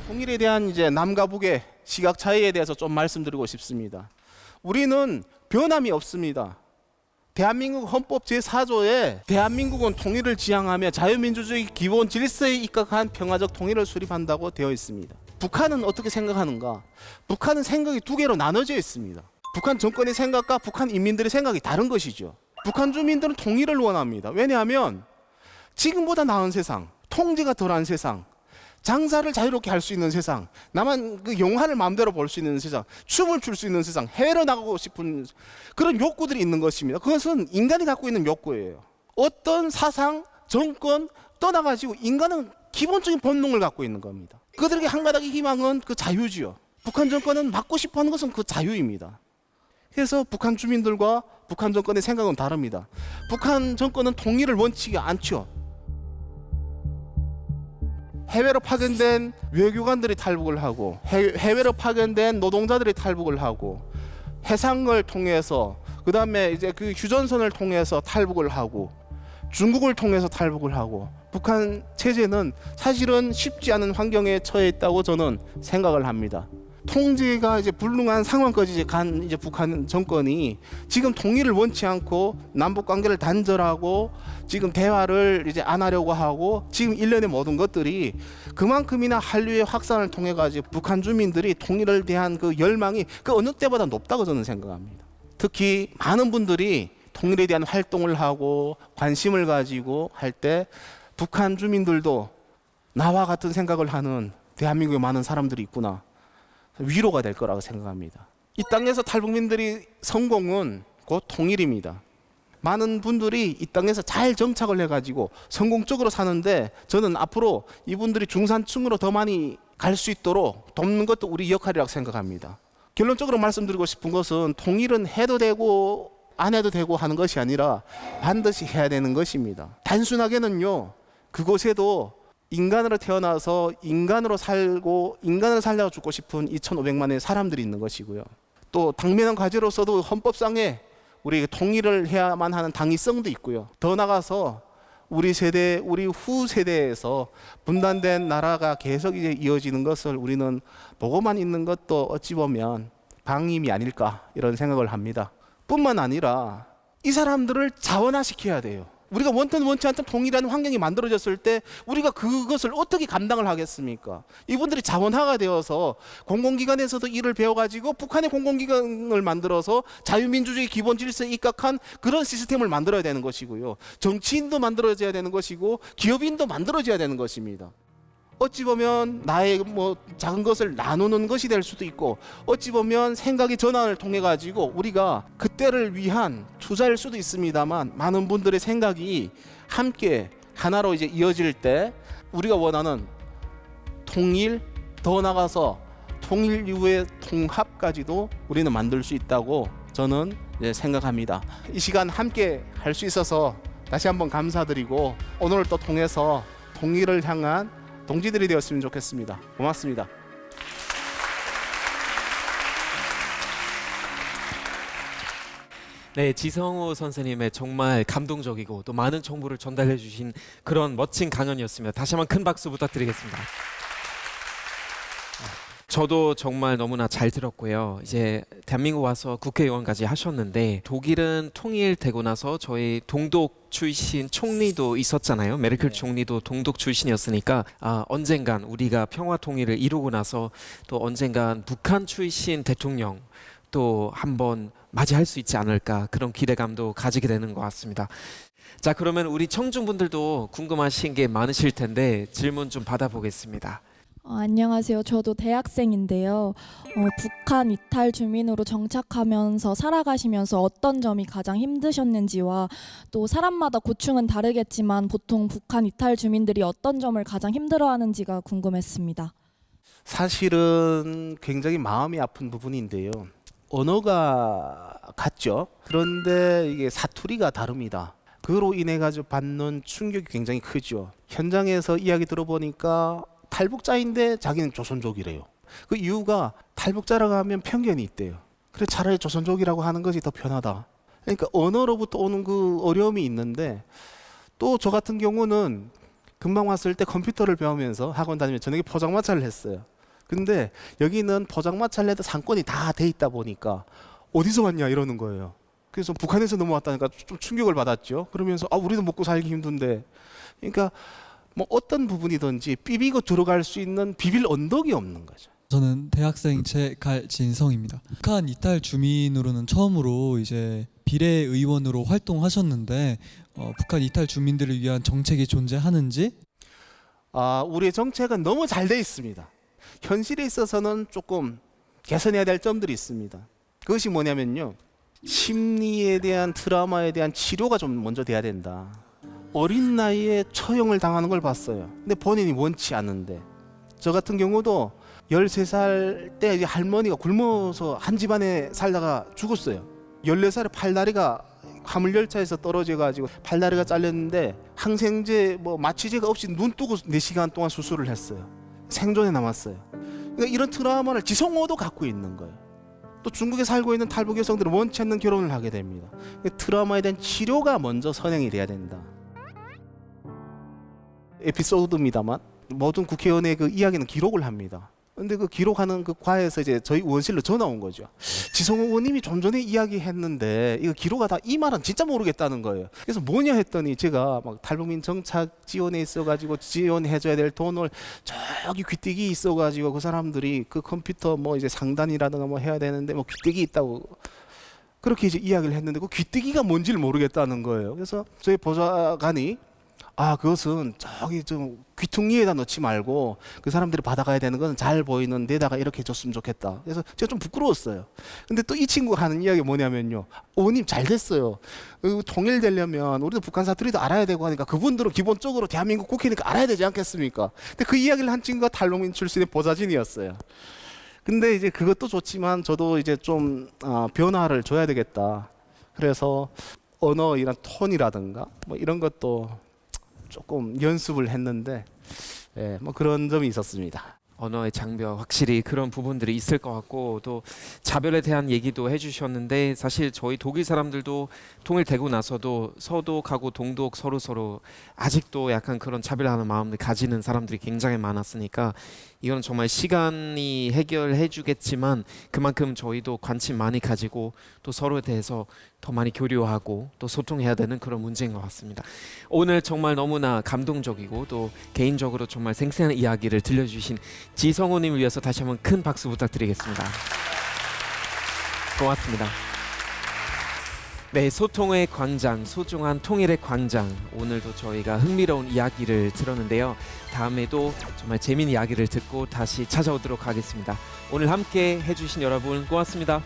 통일에 대한 이제 남과 북의 시각 차이에 대해서 좀 말씀드리고 싶습니다. 우리는 변함이 없습니다. 대한민국 헌법 제4조에 대한민국은 통일을 지향하며 자유민주주의 기본 질서에 입각한 평화적 통일을 수립한다고 되어 있습니다. 북한은 어떻게 생각하는가? 북한은 생각이 두 개로 나눠져 있습니다. 북한 정권의 생각과 북한 인민들의 생각이 다른 것이죠. 북한 주민들은 통일을 원합니다. 왜냐하면 지금보다 나은 세상, 통제가 덜한 세상, 장사를 자유롭게 할 수 있는 세상, 나만 그 영화를 마음대로 볼 수 있는 세상, 춤을 출 수 있는 세상, 해외로 나가고 싶은 그런 욕구들이 있는 것입니다. 그것은 인간이 갖고 있는 욕구예요. 어떤 사상, 정권 떠나가지고 인간은 기본적인 본능을 갖고 있는 겁니다. 그들에게 한 가닥의 희망은 그 자유지요. 북한 정권은 막고 싶어하는 것은 그 자유입니다. 그래서 북한 주민들과 북한 정권의 생각은 다릅니다. 북한 정권은 통일을 원치 않죠. 해외로 파견된 외교관들이 탈북을 하고 해외로 파견된 노동자들이 탈북을 하고 해상을 통해서 그 다음에 이제 그 휴전선을 통해서 탈북을 하고 중국을 통해서 탈북을 하고 북한 체제는 사실은 쉽지 않은 환경에 처해 있다고 저는 생각을 합니다. 통제가 이제 불능한 상황까지 이제 간 이제 북한 정권이 지금 통일을 원치 않고 남북 관계를 단절하고 지금 대화를 이제 안 하려고 하고 지금 일련의 모든 것들이 그만큼이나 한류의 확산을 통해 가지고 북한 주민들이 통일을 대한 그 열망이 그 어느 때보다 높다고 저는 생각합니다. 특히 많은 분들이 통일에 대한 활동을 하고 관심을 가지고 할 때 북한 주민들도 나와 같은 생각을 하는 대한민국에 많은 사람들이 있구나. 위로가 될 거라고 생각합니다. 이 땅에서 탈북민들이 성공은 곧 통일입니다. 많은 분들이 이 땅에서 잘 정착을 해가지고 성공적으로 사는데 저는 앞으로 이분들이 중산층으로 더 많이 갈 수 있도록 돕는 것도 우리 역할이라고 생각합니다. 결론적으로 말씀드리고 싶은 것은 통일은 해도 되고 안 해도 되고 하는 것이 아니라 반드시 해야 되는 것입니다. 단순하게는요, 그곳에도 인간으로 태어나서 인간으로 살고 인간을 살려고 죽고 싶은 2,500만의 사람들이 있는 것이고요. 또 당면한 과제로서도 헌법상에 우리 통일을 해야만 하는 당위성도 있고요. 더 나가서 우리 세대, 우리 후 세대에서 분단된 나라가 계속 이제 이어지는 것을 우리는 보고만 있는 것도 어찌 보면 방임이 아닐까 이런 생각을 합니다. 뿐만 아니라 이 사람들을 자원화시켜야 돼요. 우리가 원튼 원치 않던 통일하는 환경이 만들어졌을 때 우리가 그것을 어떻게 감당을 하겠습니까? 이분들이 자원화가 되어서 공공기관에서도 일을 배워가지고 북한의 공공기관을 만들어서 자유민주주의 기본 질서에 입각한 그런 시스템을 만들어야 되는 것이고요. 정치인도 만들어져야 되는 것이고 기업인도 만들어져야 되는 것입니다. 어찌 보면 나의 뭐 작은 것을 나누는 것이 될 수도 있고 어찌 보면 생각의 전환을 통해 가지고 우리가 그때를 위한 투자일 수도 있습니다만 많은 분들의 생각이 함께 하나로 이제 이어질 때 우리가 원하는 통일, 더 나가서 통일 이후의 통합까지도 우리는 만들 수 있다고 저는 생각합니다. 이 시간 함께 할 수 있어서 다시 한번 감사드리고 오늘을 또 통해서 통일을 향한 동지들이 되었으면 좋겠습니다. 고맙습니다. 네, 지성우 선생님의 정말 감동적이고 또 많은 정보를 전달해 주신 그런 멋진 강연이었습니다. 다시 한번 큰 박수 부탁드리겠습니다. 저도 정말 너무나 잘 들었고요. 이제 대한민국 와서 국회의원까지 하셨는데 독일은 통일되고 나서 저희 동독 출신 총리도 있었잖아요. 메르켈 총리도 동독 출신이었으니까 언젠간 우리가 평화 통일을 이루고 나서 또 언젠간 북한 출신 대통령 또 한번 맞이할 수 있지 않을까 그런 기대감도 가지게 되는 것 같습니다. 자, 그러면 우리 청중분들도 궁금하신 게 많으실 텐데 질문 좀 받아보겠습니다. 안녕하세요. 저도 대학생인데요. 북한 이탈 주민으로 정착하면서 살아가시면서 어떤 점이 가장 힘드셨는지와 또 사람마다 고충은 다르겠지만 보통 북한 이탈 주민들이 어떤 점을 가장 힘들어하는지가 궁금했습니다. 사실은 굉장히 마음이 아픈 부분인데요. 언어가 같죠. 그런데 이게 사투리가 다릅니다. 그로 인해 가지고 받는 충격이 굉장히 크죠. 현장에서 이야기 들어보니까 탈북자인데 자기는 조선족이래요. 그 이유가 탈북자라고 하면 편견이 있대요. 그래 차라리 조선족이라고 하는 것이 더 편하다. 그러니까 언어로부터 오는 그 어려움이 있는데, 또 저 같은 경우는 금방 왔을 때 컴퓨터를 배우면서 학원 다니면서 저녁에 포장마차를 했어요. 근데 여기는 포장마차를 해도 상권이 다 돼 있다 보니까 어디서 왔냐 이러는 거예요. 그래서 북한에서 넘어왔다니까 좀 충격을 받았죠. 그러면서 우리도 먹고 살기 힘든데, 그러니까 뭐 어떤 부분이든지 삐비고 들어갈 수 있는 비빌 언덕이 없는 거죠. 저는 대학생 최갈진성입니다. 북한 이탈 주민으로는 처음으로 이제 비례의원으로 활동하셨는데 북한 이탈 주민들을 위한 정책이 존재하는지? 우리의 정책은 너무 잘 돼 있습니다. 현실에 있어서는 조금 개선해야 될 점들이 있습니다. 그것이 뭐냐면요, 심리에 대한 트라우마에 대한 치료가 좀 먼저 돼야 된다. 어린 나이에 처형을 당하는 걸 봤어요. 근데 본인이 원치 않는데, 저 같은 경우도 13살 때 이제 할머니가 굶어서 한 집안에 살다가 죽었어요. 14살에 팔다리가 화물열차에서 떨어져가지고 팔다리가 잘렸는데 항생제 마취제가 없이 눈 뜨고 4시간 동안 수술을 했어요. 생존에 남았어요. 그러니까 이런 트라우마를 지성호도 갖고 있는 거예요. 또 중국에 살고 있는 탈북 여성들은 원치 않는 결혼을 하게 됩니다. 트라우마에 대한 치료가 먼저 선행이 돼야 된다. 에피소드입니다만 모든 국회의원의 그 이야기는 기록을 합니다. 근데 그 기록하는 그 과에서 이제 저희 의원실로 전화 온 거죠. 지성호 의원님이 좀 전에 이야기했는데 이거 기록하다 이 말은 진짜 모르겠다는 거예요. 그래서 뭐냐 했더니 제가 막 탈북민 정착 지원에 있어가지고 지원해줘야 될 돈을 저기 귀때기 있어가지고 그 사람들이 그 컴퓨터 이제 상단이라든가 해야 되는데 귀때기 있다고 그렇게 이제 이야기를 했는데 그 귀때기가 뭔지를 모르겠다는 거예요. 그래서 저희 보좌관이 그것은 저기 좀 귀퉁이에다 넣지 말고 그 사람들이 받아가야 되는 건 잘 보이는 데다가 이렇게 해줬으면 좋겠다. 그래서 제가 좀 부끄러웠어요. 근데 또 이 친구가 하는 이야기가 뭐냐면요, 의원님 잘 됐어요. 통일되려면 우리도 북한 사투리도 알아야 되고 하니까 그분들은 기본적으로 대한민국 국회니까 알아야 되지 않겠습니까? 근데 그 이야기를 한 친구가 탈북민 출신의 보좌진이었어요. 근데 이제 그것도 좋지만 저도 이제 좀 변화를 줘야 되겠다. 그래서 언어 이런 톤이라든가 이런 것도 조금 연습을 했는데 그런 점이 있었습니다. 언어의 장벽, 확실히 그런 부분들이 있을 것 같고, 또 자별에 대한 얘기도 해주셨는데, 사실 저희 독일 사람들도 통일되고 나서도 서독하고 동독 서로 아직도 약간 그런 차별하는 마음을 가지는 사람들이 굉장히 많았으니까 이건 정말 시간이 해결해 주겠지만 그만큼 저희도 관심 많이 가지고 또 서로에 대해서 더 많이 교류하고 또 소통해야 되는 그런 문제인 것 같습니다. 오늘 정말 너무나 감동적이고 또 개인적으로 정말 생생한 이야기를 들려주신 지성호님을 위해서 다시 한번 큰 박수 부탁드리겠습니다. 고맙습니다. 네, 소통의 광장, 소중한 통일의 광장. 오늘도 저희가 흥미로운 이야기를 들었는데요. 다음에도 정말 재미있는 이야기를 듣고 다시 찾아오도록 하겠습니다. 오늘 함께 해주신 여러분 고맙습니다.